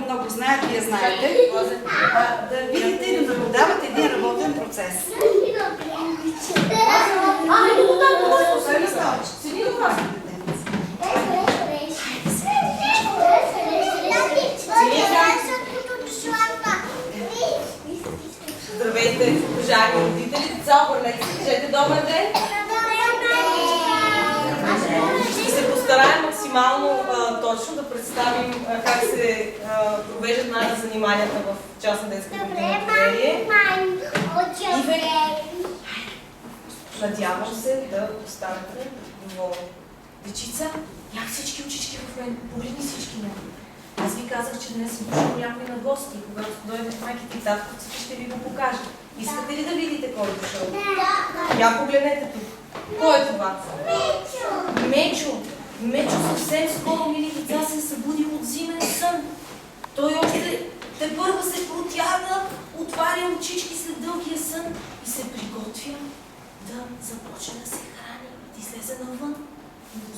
много знаят, вие знаете, да видите и да наблюдавате един работен процес. Здравейте, уважаеми родители, деца, обърнете се, кажете добър ден. Ще се постараем максимално точно да представим как се провеждат заниманията в частна детска градина Доверие. Надявам се да останете доволни. Дечица, як всички очички в мен, погледни всички мен. Аз ви казах, че днес съм дошъл някой на гости, когато дойдат майките и татковците, ще ви го покажа. Искате ли да видите кой е дошъл? Да. Я погледнете тук. Кой е това? Мечо. Мечо. Мечо съвсем скоро, мили деца, се е събудил от зимен сън. Той още те първа се протяга, отваря очички след дългия сън и се приготвя да започне да се храни, да излезе навън.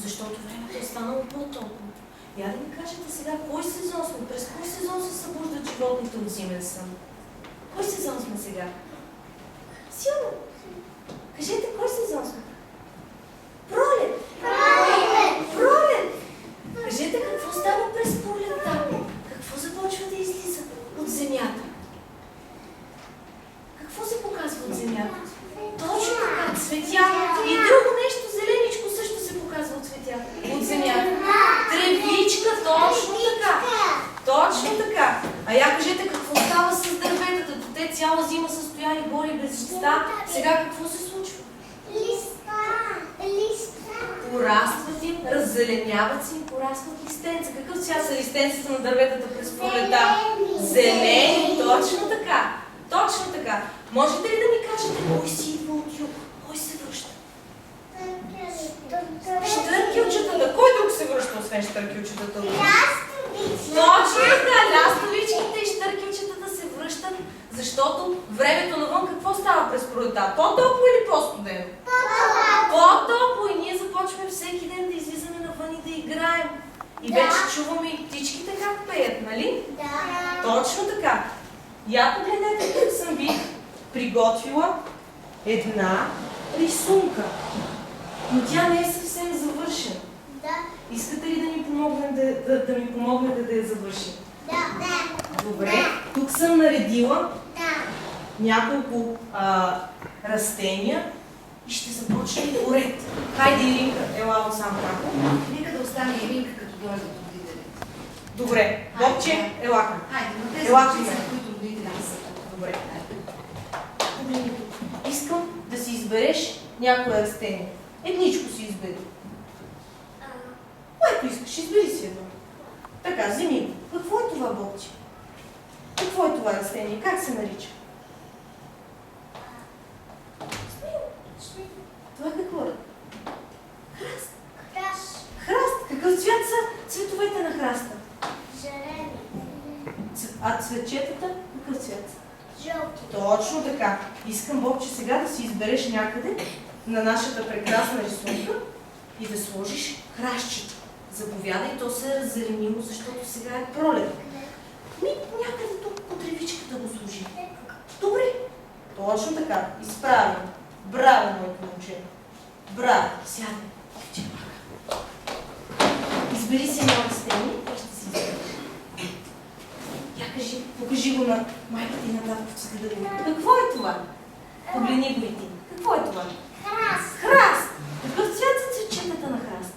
Защото времето е станало по-топло. Я да ми кажете сега, кой сезон сме? През кой сезон се събуждат животните от зимен сън? Кой сезон сме сега? Силно! Кажете, кой сезон сме? Пролет! Пролет! Пролет! Кажете, какво става през пролетта? Какво започва да излиза от земята? Какво се показва от земята? Точно така, цветя и друго нещо зеленичко също се показва от цветя от земята. Тревичка, точно така. Точно така. А я кажете какво става с дърветата? Те цяла зима са стояли горе без листа. Сега какво се случва? Листа. Порастват им, раззеленяват се и порастват листенца. Какъв цвят са листенцата на дърветата през пролета? Зелени. Точно така. Точно така. Можете ли да ми кажете кой си идва от юг? Кой се връща? Щъркелчетата. Кой друг се връща, освен щъркелчетата? Точно така. Лястовичките и щъркелчетата се връщат, защото времето навън какво става през пролета? По-топло или по-студено? По-топло. И ние започваме всеки ден да излизаме навън и да играем. И вече чуваме и птичките как пеят, нали? Да. Точно така. Я погледнете, тук съм ви приготвила една рисунка. Но тя не е съвсем завършена. Да. Искате ли да ми помогнете да я завършим? Да. Добре. Тук съм наредила Да. няколко растения и ще започнем поред. Хайде, Иринка, ела сам тако. Нека да остане Иринка, като дойде от родителите. Добре. Бобче, ела. Хайде, но тези Ела, дечица, Иринка. които родителите са. Добре. Погледни тук. Искам да си избереш някое растение. Едничко си избери. Което искаш, избери си едно. Така, вземи го. Какво е това, Бобче? Какво е това растение? Как се нарича? Това какво е? Храст. Храст. Какъв цвят са цветовете на храста? Зелени. А цветчетата какъв цвят са? Жълти. Точно така. Искам, Бобче, сега да си избереш някъде на нашата прекрасна рисунка и да сложиш храстчето. Заповядай, то се е раззеленило, защото сега е пролет. Някъде тук по тревичката го сложи. Добре. Точно така. Изправено. Браво, моето момче. Браво. Сядай. Избери си едно растение и ще си избереш. Я покажи го на майката и на татковците да видят. Какво е това? Погледни го и ти. Какво е това? Храст. Храст! Какъв цвят са цветчетата на храст?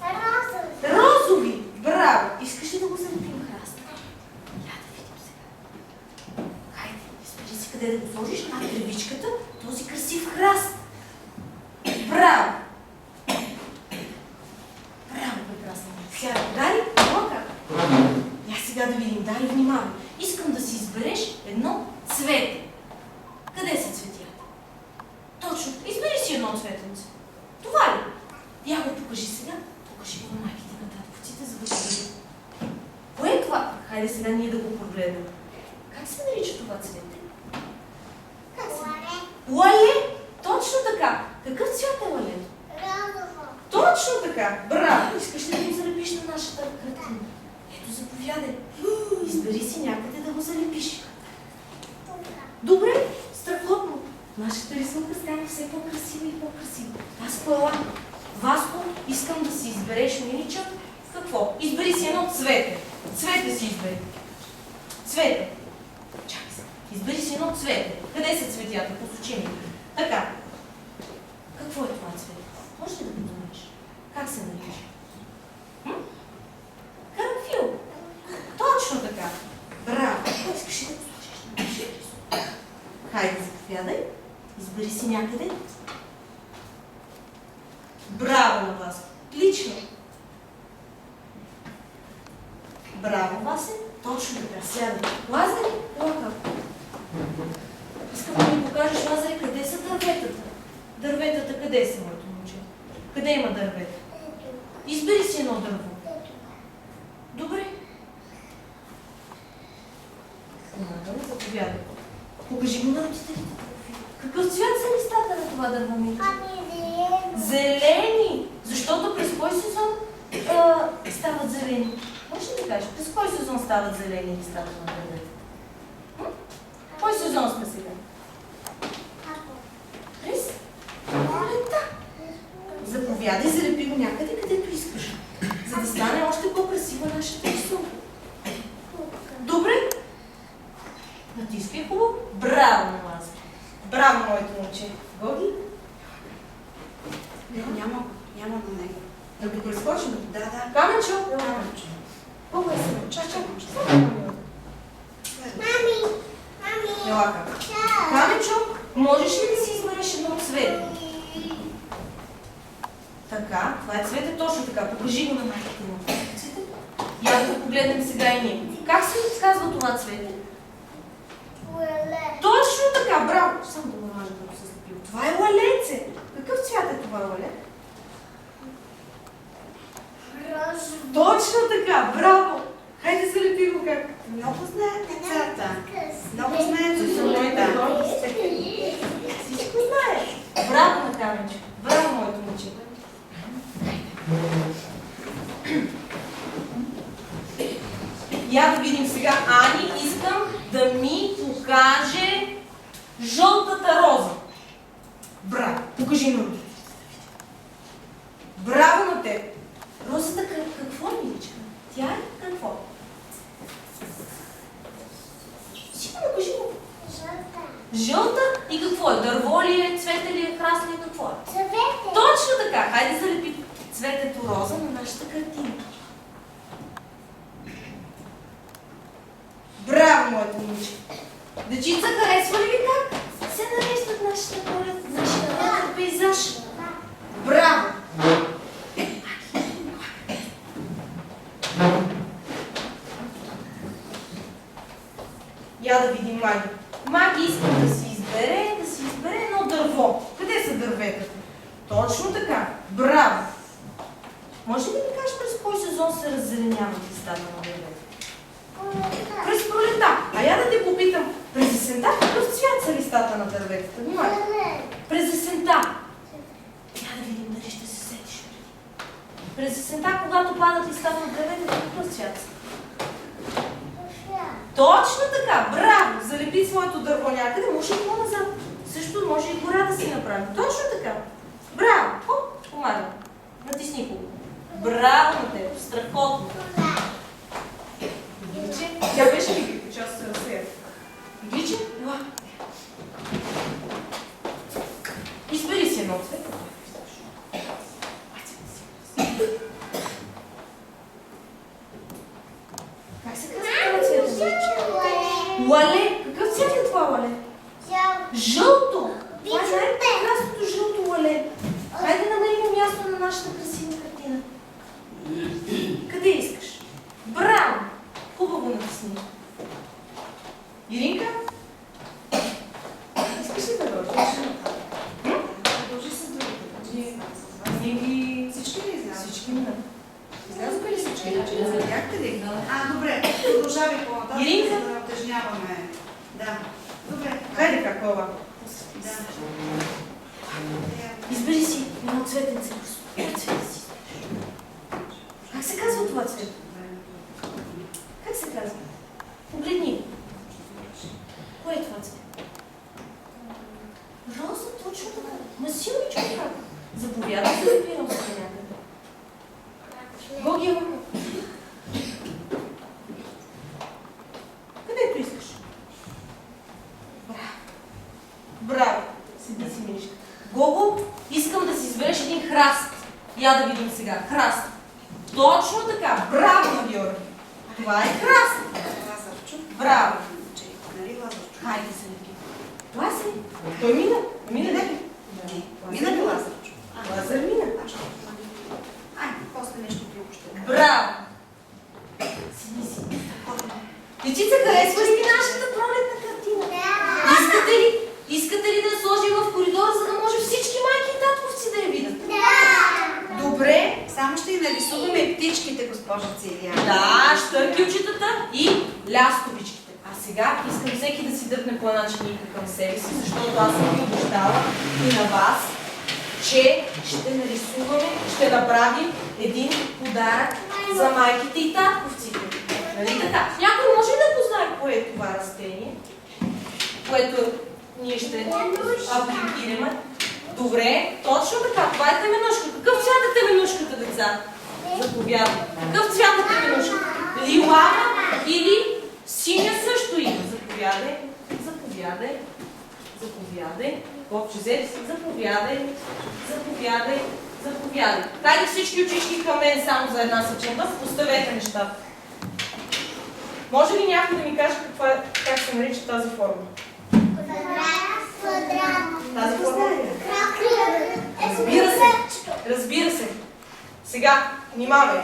Розови. Розови! Браво! Искаш ли да го залепим храст? Я да видим сега. Хайде, избери си къде да го сложиш на тревичката, този красив храст. Браво! Браво, прекрасно. Сега, Дари, това как? Я сега да видим, Дари, внимавай. Искам да си избереш едно цвете. Къде са цветята? Точно. Избери си едно цветенце. Това ли? Я го покажи сега. Покажи го на майките на татковците, за да го видим. Кое е това? Хайде сега ние да го прогледаме. Как се нарича това цвете? Как се нарича? Лале! Точно така. Какъв цвят е лалето? Розово. Точно така. Браво! Искаш ли да го залепиш на нашата картина? Ето, заповядай. Избери си някъде да го залепиш. Тук. Добре, страхотно. Нашата рисунка стана все по-красива и по-красива. Аз пъла. Васко, искам да си избереш, милича. Какво? Избери си едно цвете. Цвете си избери. Цвете. Чакай се. Избери си едно цвете. Къде са цветята? Посочи ми. Така. Какво е това цвете? Може ли да го думаш? Как се нарича? Карамфил. Точно така. Браво. Искаш ли да го слушаш? Хайде, заповядай. Избери си някъде. Браво на вас. Лично. Браво, Васе. Точно така. Сядай. Лазари, лака. Искам да ми покажеш, Лазари, къде са дърветата. Дърветата къде са, моето момче? Къде има дървета? Избери си едно дърво. Добре. Помагаме, заповядай. Покажи го на родителите. Какъв цвят са листата на това дърво, Милче? Зелени! Защото през кой сезон стават зелени? Може ли да кажеш, през кой сезон стават зелени листата на дърветата? Кой сезон сме сега? През? Пролетта. Заповядай, залепи го някъде, където искаш. За да стане още по-красива нашата рисунка. Добре? Натискай хубаво. Браво на вас! Браво, моето момче! Гоги? Няма на него. Да го прескочим? Да. Каменчо? Каменчо. Колко е сега? Чакай. Мами! Елака. Каменчо, можеш ли да си избереш едно цвете? Така, това е цвете точно така. Покажи го на майката му. Цвете? Я да го погледнем сега и ние. Как се казва това цвете? Точно така, браво! Само да го мажа да го се слепил. Това е лалеце. Какъв цвят е това лале? Точно така, браво! Хайде се лепи го как. Много знаят децата. Много знаят за солета. Всичко знаеш. Браво на Каменче. Браво, моето момче. Я да видим сега. Ани, искам да ми покаже жълтата роза. Браво. Покажи на родителите. Браво на теб. Розата какво, миличка? Тя е какво? Сигурно, кажи го. Жълта и какво е? Дърво ли е, цвете ли е, храст ли е, какво е? Точно така! Хайде залепи цветето роза на нашата картина. Браво, моето момиче! Дечица, харесва ли ви как се нареждат нашата пролет, нашия пейзаж? Браво! Я да видим Маги. Маги иска да си избере едно дърво. Къде са дърветата? Точно така. Браво! Може ли да ми кажеш през кой сезон се раззеленяват листата на дървета? През пролета. А я да те попитам, през есента какъв цвят са листата на дърветата? Внимай. През есента. Я да видим дали ще се сетиш. През есента, когато падат листата на дърветата, какъв цвят са? Точно така! Браво! Залепи своето дърво някъде, може и по-назад. Също може и гора да си направим. Точно така! Браво! Хоп! Помагам. Натисни го. Браво на теб! Страхотно! Игличе? Тя беше ли част се разсея? Игличе? Ела. Избери си едно цвет. Как се казва това цвет? Лале! Какъв цвет е това лале? Жълто! Това е най-прекрасното жълто лале. Хайде да намерим място на нашата красива картина. Къде искаш? Браво! Хубаво натисни. Иринка? Искаш ли да продължиш? Продължи с другите. Всички ли излязат? Всички минат. Излязоха ли всички? Видяхте ли? Добре. Продължавай по-нататък, Иринка? за да натежняваме. Да. Добре. Хайде как това? Да. Избери си едно цветенце. Кой цвет си? Как се казва това цвет? Как се казва? Погледни. Кое е това цвете? Роза, точно така. Масилничко как? Заповядай се да пирам за някъде. Гоги е върна. Където искаш. Браво. Браво. Седи си, милишка. Гого, искам да си избереш един храст. Я да видим сега. Храст. Точно така. Браво на Георги. Това е храст. Лазарчо. Браво. Нали Лазарчо? Хайде се лепи. Това си. Той мина. Мина ли? Не. Мина ли Лазарчо? Лазар мина. Ай, после нещо друго ще кажа. Браво. Седи си. Дечица, харесва ли ви нашата пролетна картина? Искате ли да я сложим в коридора, за да може всички майки и татковци да я видят? Добре. Само ще и нарисуваме птичките, госпожа Цилия. Да, щъркилчетата и лястовичките. А сега искам всеки да си дръпне по една чиника към себе си, защото аз съм ви обещала и на вас, че ще нарисуваме, ще направим един подарък за майките и татковците. Нали така? Някой може ли да познае кое е това растение, което ние ще апликираме? Добре, точно така. Това е теменушка. Какъв цвят е теменушката, деца? Заповядай. Какъв цвят е теменушката? Лилава или синя също има. Заповядай. Заповядай. Заповядай. Бобче, взели си. Заповядай. Заповядай. Заповядай. Хайде всички очички към мен само за една секунда. Поставете нещата. Може ли някой да ми каже как се нарича тази форма? Тази форма? Разбира се. Разбира се. Сега, внимавай.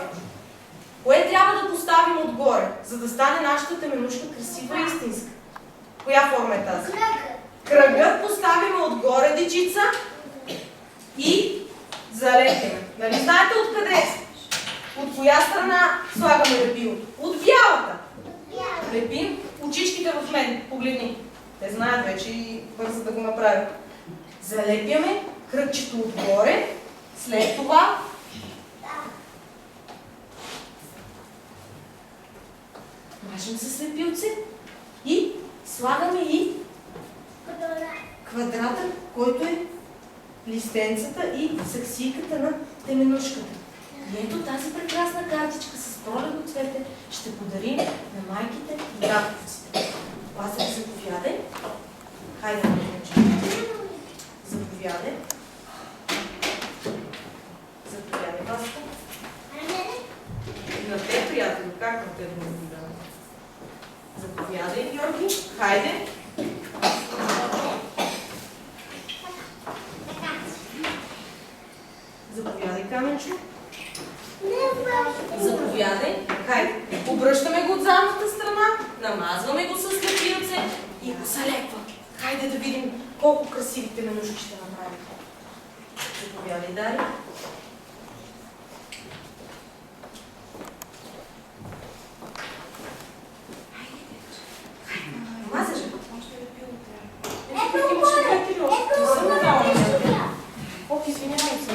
Кое трябва да поставим отгоре, за да стане нашата теменушка красива и истинска? Коя форма е тази? Кръгът поставим отгоре, дечица, и залепяме. Нали знаете откъде е? От коя страна слагаме лепилото? От бялата. Лепим очичките в мен. Погледни. Те знаят вече и бързо да го направят. Залепяме кръгчето отгоре. След това мажем с лепилце и слагаме и квадрата, който е листенцата и саксийката на теменушката. И ето тази прекрасна картичка с пролетно цвете ще подарим на майките и татковците. Лазар, заповядай. Хайде да научим. Заповядай. Заповядай, Васка. На те, приятели, как на те да не дам? Заповядай, Георги. Хайде. Заповядай, Каменчо. Заповядай. Хайде. Обръщаме го от задната страна, намазваме го с лепилце и го залепва. Хайде да видим колко красиви теменушки ще направим. Заповядай, Дари. Мазаш ли? Ох, извинявам се,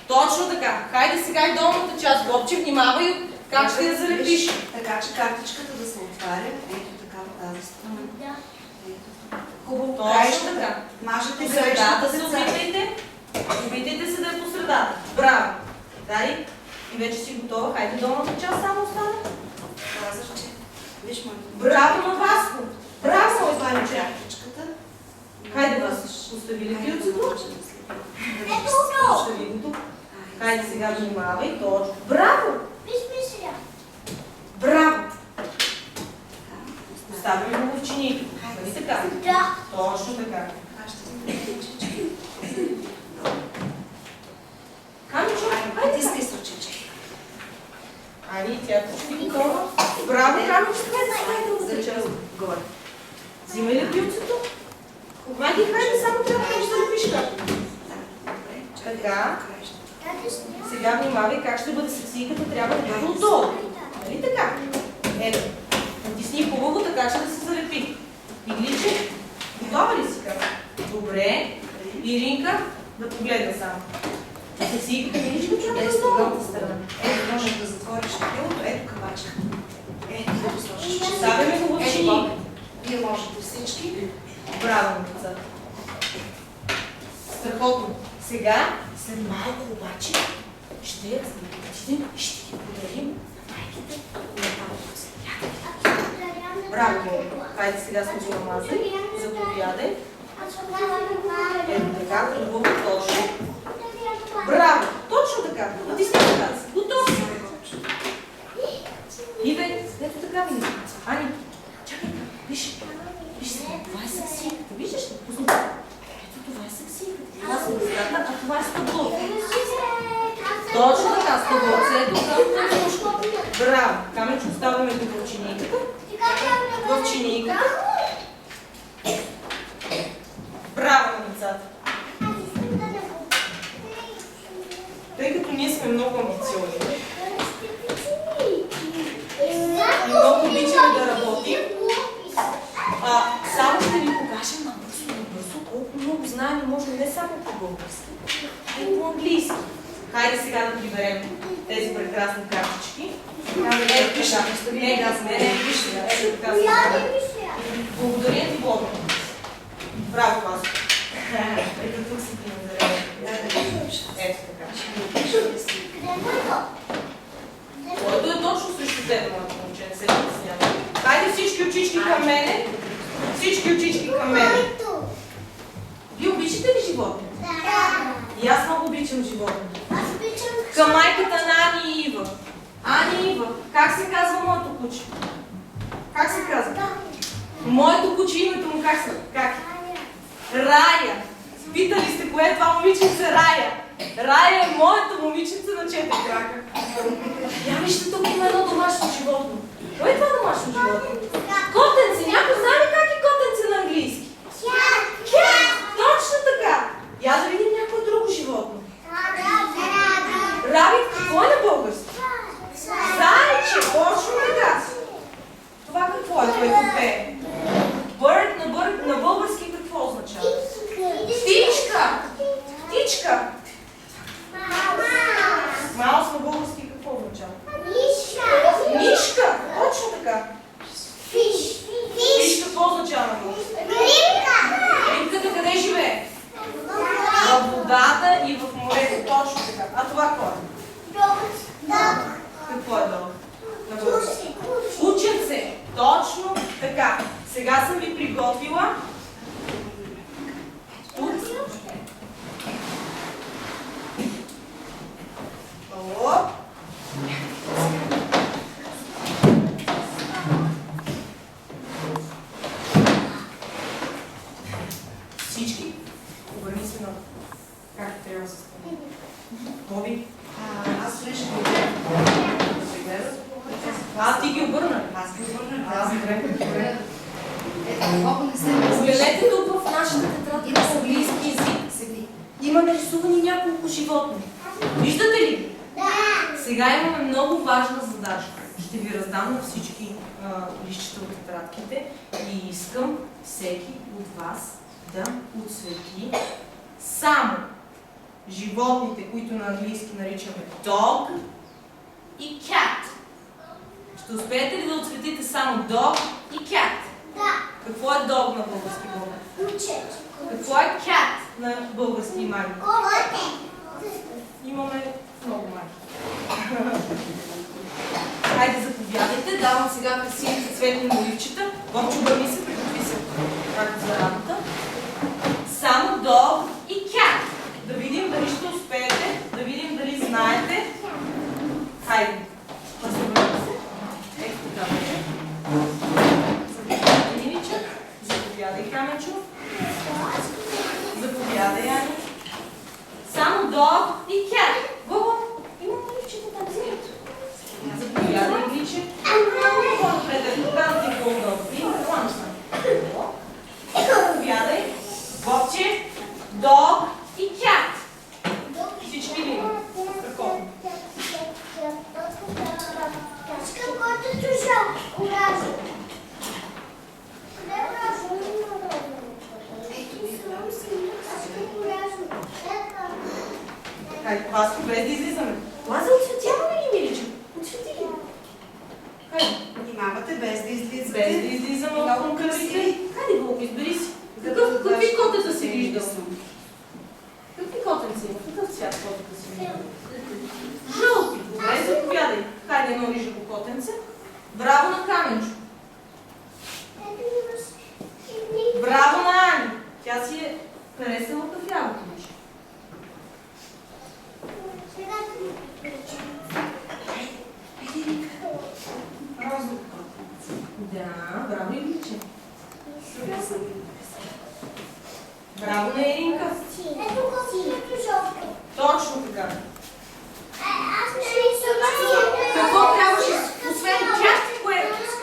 точно така. Хайде сега и долната част. Бобче, внимавай как ще я залепиш. Така че картичката да се отваря. Ето така в тази страна. Хубаво. Точно така. Мажете По средата се опитайте. Опитайте се да е по средата. Браво. Дай. И вече си готова. Хайде долната част само остане. Казах, че виж моето. Браво на Васко. Браво, Отваря Васко. картичката. Хайде, Васко. Остави ли пилцето? Остави го тук. Хайде сега внимавай. Точно. Браво. Браво. Поставяме го в чиника. Нали така? Точно така. Камичо, хайде Ти сега. си ръчички. Ани, тя почти готова. Браво, Камичо, хайде да част. Горе. Взимай ли пилцето? Маги, хайде, само трябва да залепиш как. Така. Сега внимавай как ще бъде саксийката, трябва да бъде отдолу. Нали така? Ето. Натисни хубаво, така че да се залепи. Игличе, готова ли си? Добре. Иринка, да погледна само. Ето си, виждаш го, Ето с другата страна. Ето можеш да затвориш топилото, ето кавачката. Ето да сложиш. Ставяме го в чиник. Вие можете всички. Браво, децата. Страхотно. Сега, след малко обаче, ще отидем и ще ги подарим на майките и на татовци. Браво! Хайде сега сме го намазали. Заповядай. Ето така, хубаво, точно. Браво! Точно така. Натисни така. Готов си. Иве, ето така ви. Ани, чакай. Виж. Виж сега, това е саксийката. Виждаш ли? Пусни. Ето това е саксийката. Това са децата, а това е стъблото. Точно така, стъблото. Ето така. Браво! Каменчо, оставяме тук в чинийката. В чинийката. Браво на децата! Тъй като ние сме много амбициозни и много обичаме да работим, само ще ви покажем набързо, колко много знаем и може не само по български, а и по английски. Хайде сега да приберем тези прекрасни картички. Благодаря ти, Бога. Браво, клас. Ето тук си ти назарява. Ето така. Което е точно срещу тебе, моето момче, не се притеснява. Хайде всички очички към мене. Всички очички към мене. Вие обичате ли животните? Да. И аз много обичам животните. Аз обичам Към майката на Ани и Ива. Ани и Ива, как се казва моето куче? Как се казва? Моето куче, името му как се? Как? Рая. Питали сте кое е това момиченце Рая? Рая е моето момиченце на 4 крака. Я вижте, тук има едно домашно животно. Кое е това домашно животно? Котенце. Някой знае ли как е котенце на английски? Cat. Точно така. Я да видим някое друго животно. Рабит, какво е на български? Зайче, точно така. Това какво е, което пее? Bird на български какво означава? Птичка! Птичка! Маус на български какво означава? Мишка! Точно така. Фиш какво означава на български? Рибката къде живее? В водата и в морето. Точно така. А това какво е? Какво е долу? Кученце. Точно така. Сега съм ви приготвила. Тук. О! Всички обърни се много. Как трябва да се стане? Боби? Аз дори ще го гледам. Ти ги обърна? Аз ги обърнах. Добре. Ето, колко не се Погледнете тук в нашата тетрадка на английски език. Има нарисувани няколко животни. Виждате ли? Сега имаме много важна задача. Ще ви раздам на всички листчета от тетрадките и искам всеки от вас да отцвети само животните, които на английски наричаме dog и cat. Ще успеете ли да отцветите само dog и cat? Какво е dog на български Бога? Какво е cat на български маги? Имаме много маги. Хайде, заповядайте. Давам сега красивите цветни моливчета. Бобчо, обърни се, приготви се както за работа. Само dog и cat. Да видим дали ще успеете, да видим дали знаете. Хайде. Заповядайте се. Ето така вече. Заповядайте, Нинича. Заповядай, Каменчо. Заповядай, Ани. Само dog и cat. Гого, има моливчета там взимето. Заповядай, Гличе. Напред, когато ти е по-удобно. Заповядай. Бобче, дог и cat. Всички ли има? Страхотно. Искам който чужал. Уражен. Къде е уражен? Ето, искам уражен. Хайде, Васко, без да излизаме. Това за отсветяване ли, миличко? Отсвети ги. Хайде. Внимавате без да излизате. Без да излизаме от конкурсите. Хайде, Вълко, избери си. Какви котета си виждал? Какви котенци има? Какъв цвят котета си виждал? Жълти. Добре, заповядай. Хайде, едно рижаво котенце. Браво на Каменчо. Браво на Ани. Тя си е харесала кафявото нещо. Розово. Да, браво Иличе. Браво на Иринка. Точно така. Какво трябваше, освен тях,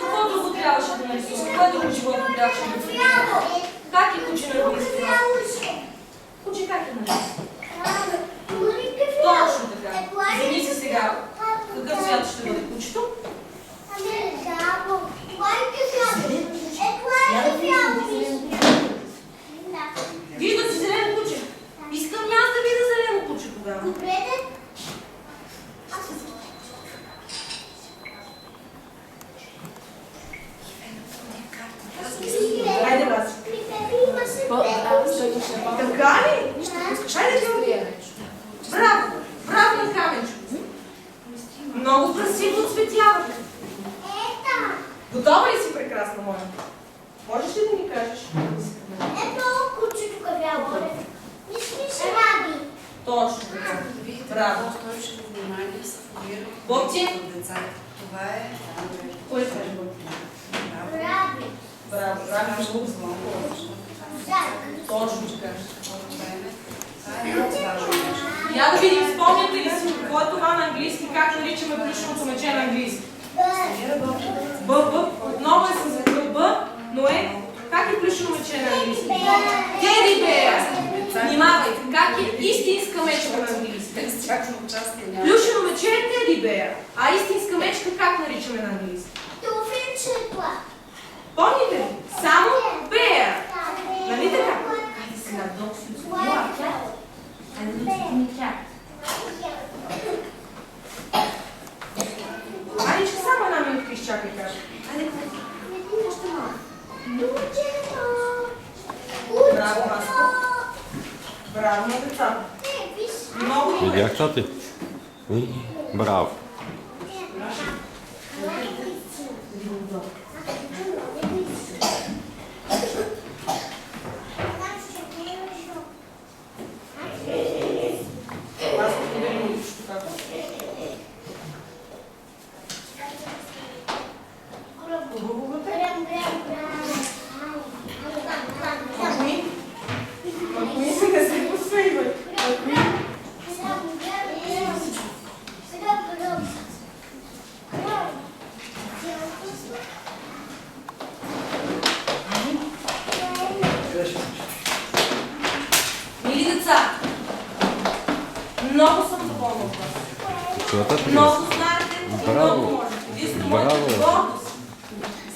какво друго трябваше да нарисуваш? Кое друго животно трябваше да нарисуваш? Как е куче на английски? Куче как е на английски? Точно така. Вземи си сега. Какъв цвят ще бъде кучето? Вижда си зелено куче. Искам и аз да видя зелено куче тогава. Хайде, Васи. Така ли? Хайде, Георги. Браво! Браво на Каменчо. Много красиво оцветявате. Готова ли си, прекрасна моя? Можеш ли да ми кажеш? Точно така. Браво. Устойчиво внимание се формира Бобти? от децата. Това е... Кой се е Бобти? Браво. Браво. Браво. Точно така. Това е много важно нещо. Я да видим, спомняте ли си какво е това на английски, как наричаме плюшеното мече на английски? Б. Отново е с Б, но е... Как е плюшено мече на английски? Теди бея! Внимавайте, как е истинска мечка на английски? Плюшено мече е теди бея, а истинска мечка как наричаме на английски? Помните ли? Само бея! Нали така? Хайде сега, Докси, това тя. Хайде да ми тя. Аничка, само една минутка изчакай, кажа. Хайде, още малко. Браво, Васко. Браво на децата. Много добре. Видях, тати? Браво. Васко, подели ми личето така. Макуи се не се посвейвай. Мили деца, много съм доволна от вас. Много знаете, Браво. много можете. Вие сте Браво. моята гордост.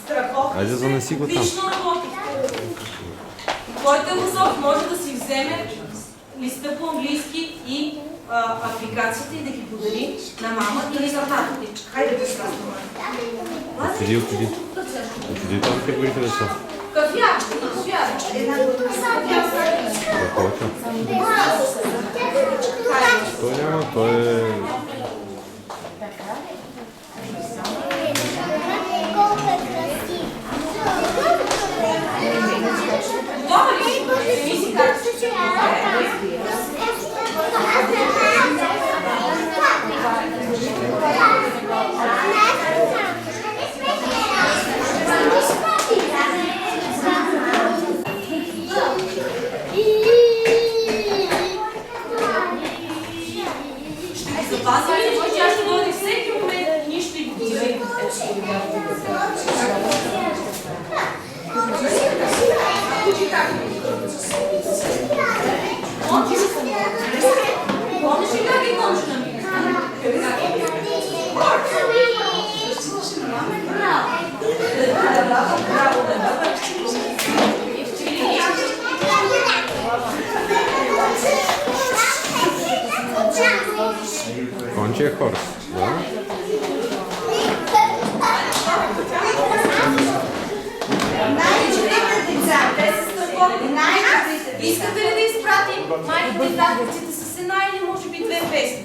Страхотно. Айде, занеси го там. Отлично работите. Който е готов, може да си вземе листа по английски и апликацията и да ги подари на мама или за тата ти. Хайде да сразу. Отиди. Отиди там, къде го интересува. Кафя. Какво? Той няма, той е... Готова ли? Вземи си картичка. Ще ви запазя Искате ли да изпратим майките и татките с една или може би две песни?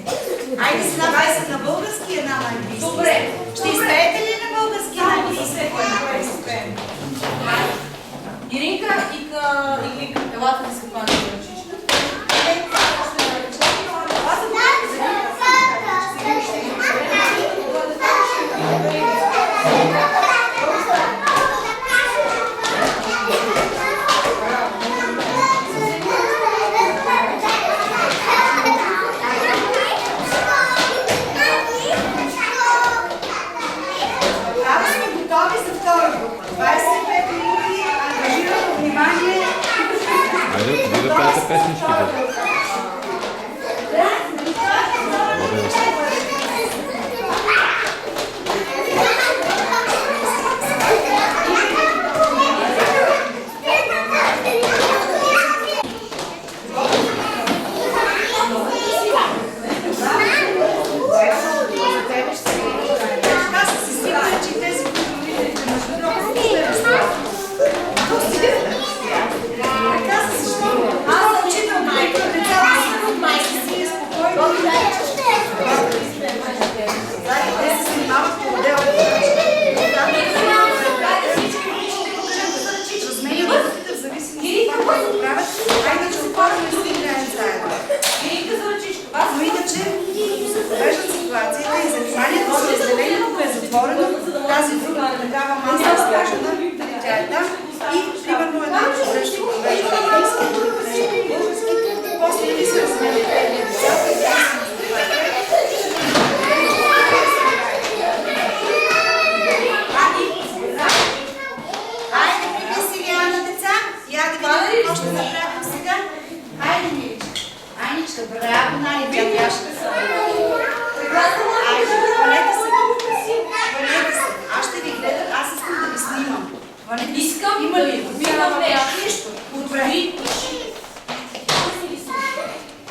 Айде с една 20 на български и една на английски. Добре. Ще изпеете ли на български и на английски? Иринка и Глинка, елата да се хванете на ръчичка. Трябва сме готови за втора група. 25 минути, ангажирано внимание. Айде, отиди да пеете песничките. Така са си свикнали, че тези, които видите между другото, сте разправили. Така са си свикнали. Аз съм учител, който децата си от майка си е спокойно. Те се снимават по отделно. Разменят ръцете в зависимост от това, което правят. Айде да започнем да си играем заедно. Иринка за ръчичка. Но иначе, се провеждат ситуацията и заниманието с разделението е затворено, тази друга такава маса е сложена, тя е там и примерно една човечка провежда английски, друга провежда български, после или се разменят децата и айде, припи сега на деца, я да видим какво ще направим сега. Айде, Миличка. Айничка, браво, Нали, тя бяшка. Айде, хвалете се. Хвалете се. Аз ще ви гледам, аз искам да ви снимам. Искам Има ли? Имам нещо. Нищо. Добре.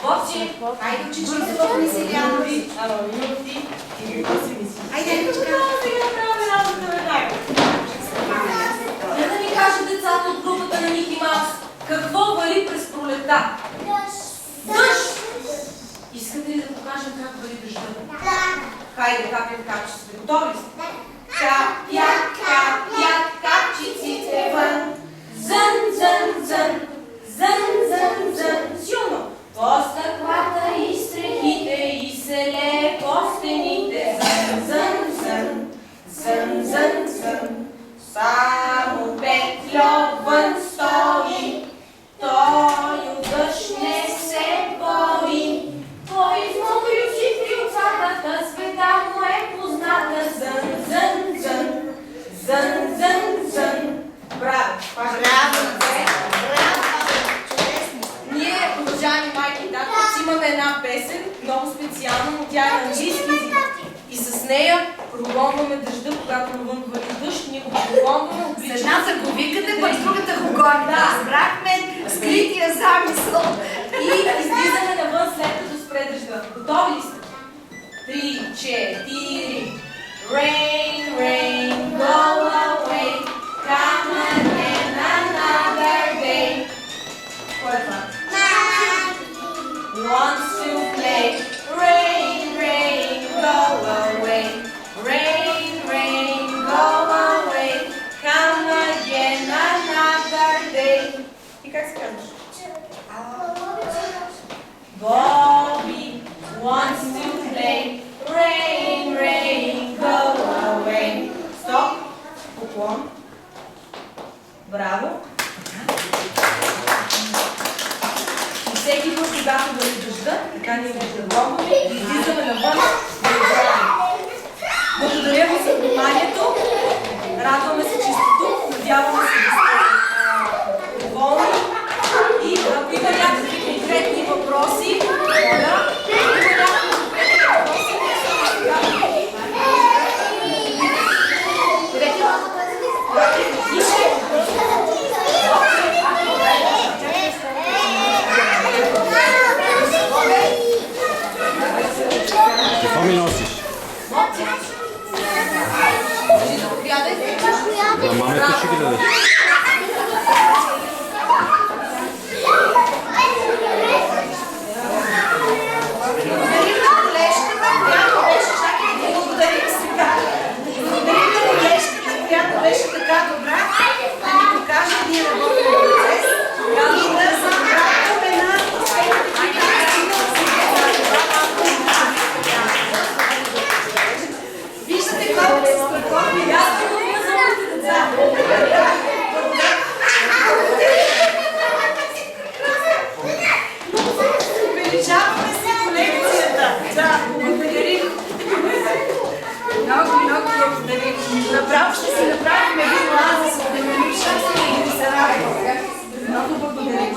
Бобче. Айде, учичка, запомни се, Ляна. Айде, Айничка. Да ни кажат децата от групата на Мики Маус, какво вали през пролета? Дъжд! Искате ли да покажем как вали дъжда? Хайде, капят капчиците. Готови сте? Капят, капят капчиците вън. Зън, зън, зън. Зън, зън, зън. Силно. По стъклата и стрехите и се лее по стените. Зън, зън, зън. Зън, зън, зън. Само Петльовън стои. Той от дъжд не се бои. Той измокри очите от садата, света му е позната. Зън, зън, зън. Зън, зън, зън. Браво! Браво! Ние, уважаеми майки и татки, имаме една песен, много специална, но тя е на английски език. И с нея прогонваме дъжда, когато навън вали дъжд, ние го прогонваме, С обличаме. едната го викате, пък с другата го гоните. Разбрахме скрития замисъл. И излизаме навън след като спре дъжда. Готови ли сте? 3, 4. Rain, rain, go away. Come again another day. Кой е това? Wants to play. Rain, rain, go away. Rain, rain, go away. Come again another day. И как се казваш? Bobby wants to play. Rain, rain, go away. Стоп. Поклон. Браво. И всеки път, когато вали дъжда, така ние го прогонваме и излизаме навън да играем. Благодаря ви за вниманието. Радваме се, че сте тук. Надяваме се да сте доволни. И ако има някакви конкретни въпроси, моля, Какво ми носиш? На мамето ще ги дадеш. Направо ще си направим един лаза с демонична и ще се радва. Много благодаря.